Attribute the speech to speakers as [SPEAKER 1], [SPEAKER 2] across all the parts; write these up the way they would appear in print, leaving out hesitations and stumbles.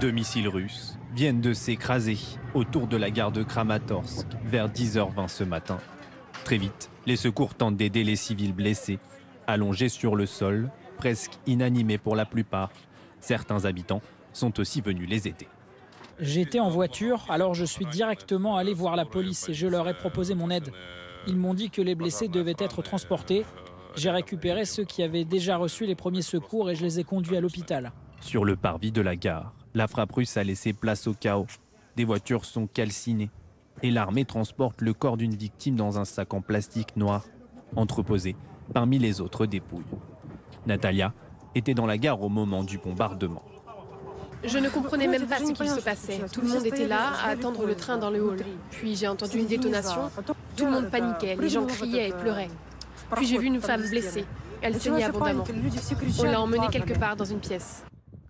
[SPEAKER 1] 2 missiles russes viennent de s'écraser autour de la gare de Kramatorsk vers 10h20 ce matin. Très vite, les secours tentent d'aider les civils blessés, allongés sur le sol, presque inanimés pour la plupart. Certains habitants sont aussi venus les aider.
[SPEAKER 2] J'étais en voiture, alors je suis directement allé voir la police et je leur ai proposé mon aide. Ils m'ont dit que les blessés devaient être transportés. J'ai récupéré ceux qui avaient déjà reçu les premiers secours et je les ai conduits à l'hôpital.
[SPEAKER 1] Sur le parvis de la gare, la frappe russe a laissé place au chaos. Des voitures sont calcinées et l'armée transporte le corps d'une victime dans un sac en plastique noir, entreposé parmi les autres dépouilles. Natalia était dans la gare au moment du bombardement.
[SPEAKER 3] Je ne comprenais même pas ce qu'il se passait. Tout le monde était là à attendre le train dans le hall. Puis j'ai entendu une détonation. Tout le monde paniquait, les gens criaient et pleuraient. Puis j'ai vu une femme blessée. Elle saignait abondamment. On l'a emmenée quelque part dans une pièce.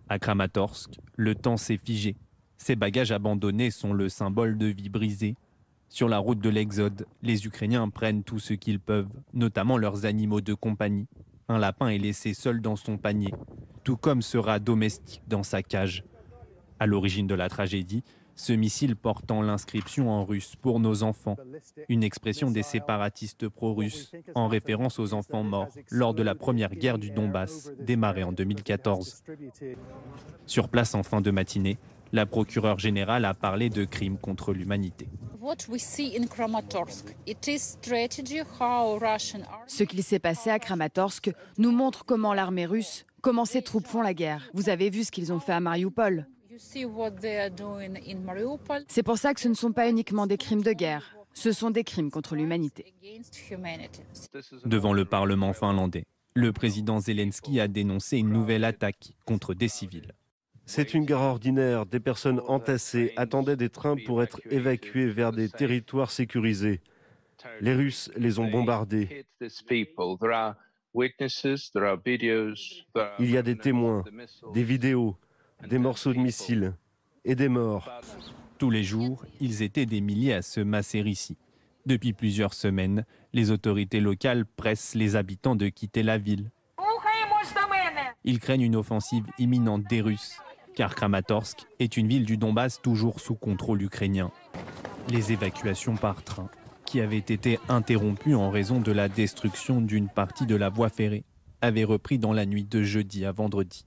[SPEAKER 1] À Kramatorsk, le temps s'est figé. Ces bagages abandonnés sont le symbole de vie brisée. Sur la route de l'exode, les Ukrainiens prennent tout ce qu'ils peuvent, notamment leurs animaux de compagnie. Un lapin est laissé seul dans son panier, tout comme ce rat domestique dans sa cage. À l'origine de la tragédie, ce missile portant l'inscription en russe « Pour nos enfants », une expression des séparatistes pro-russes en référence aux enfants morts lors de la première guerre du Donbass, démarrée en 2014. Sur place en fin de matinée, la procureure générale a parlé de crimes contre l'humanité.
[SPEAKER 4] Ce qu'il s'est passé à Kramatorsk nous montre comment l'armée russe, comment ses troupes font la guerre. Vous avez vu ce qu'ils ont fait à Mariupol. C'est pour ça que ce ne sont pas uniquement des crimes de guerre, ce sont des crimes contre l'humanité.
[SPEAKER 1] Devant le Parlement finlandais, le président Zelensky a dénoncé une nouvelle attaque contre des civils.
[SPEAKER 5] C'est une gare ordinaire, des personnes entassées attendaient des trains pour être évacuées vers des territoires sécurisés. Les Russes les ont bombardés. Il y a des témoins, des vidéos, des morceaux de missiles et des morts.
[SPEAKER 1] Tous les jours, ils étaient des milliers à se masser ici. Depuis plusieurs semaines, les autorités locales pressent les habitants de quitter la ville. Ils craignent une offensive imminente des Russes, car Kramatorsk est une ville du Donbass toujours sous contrôle ukrainien. Les évacuations par train, qui avaient été interrompues en raison de la destruction d'une partie de la voie ferrée, avaient repris dans la nuit de jeudi à vendredi.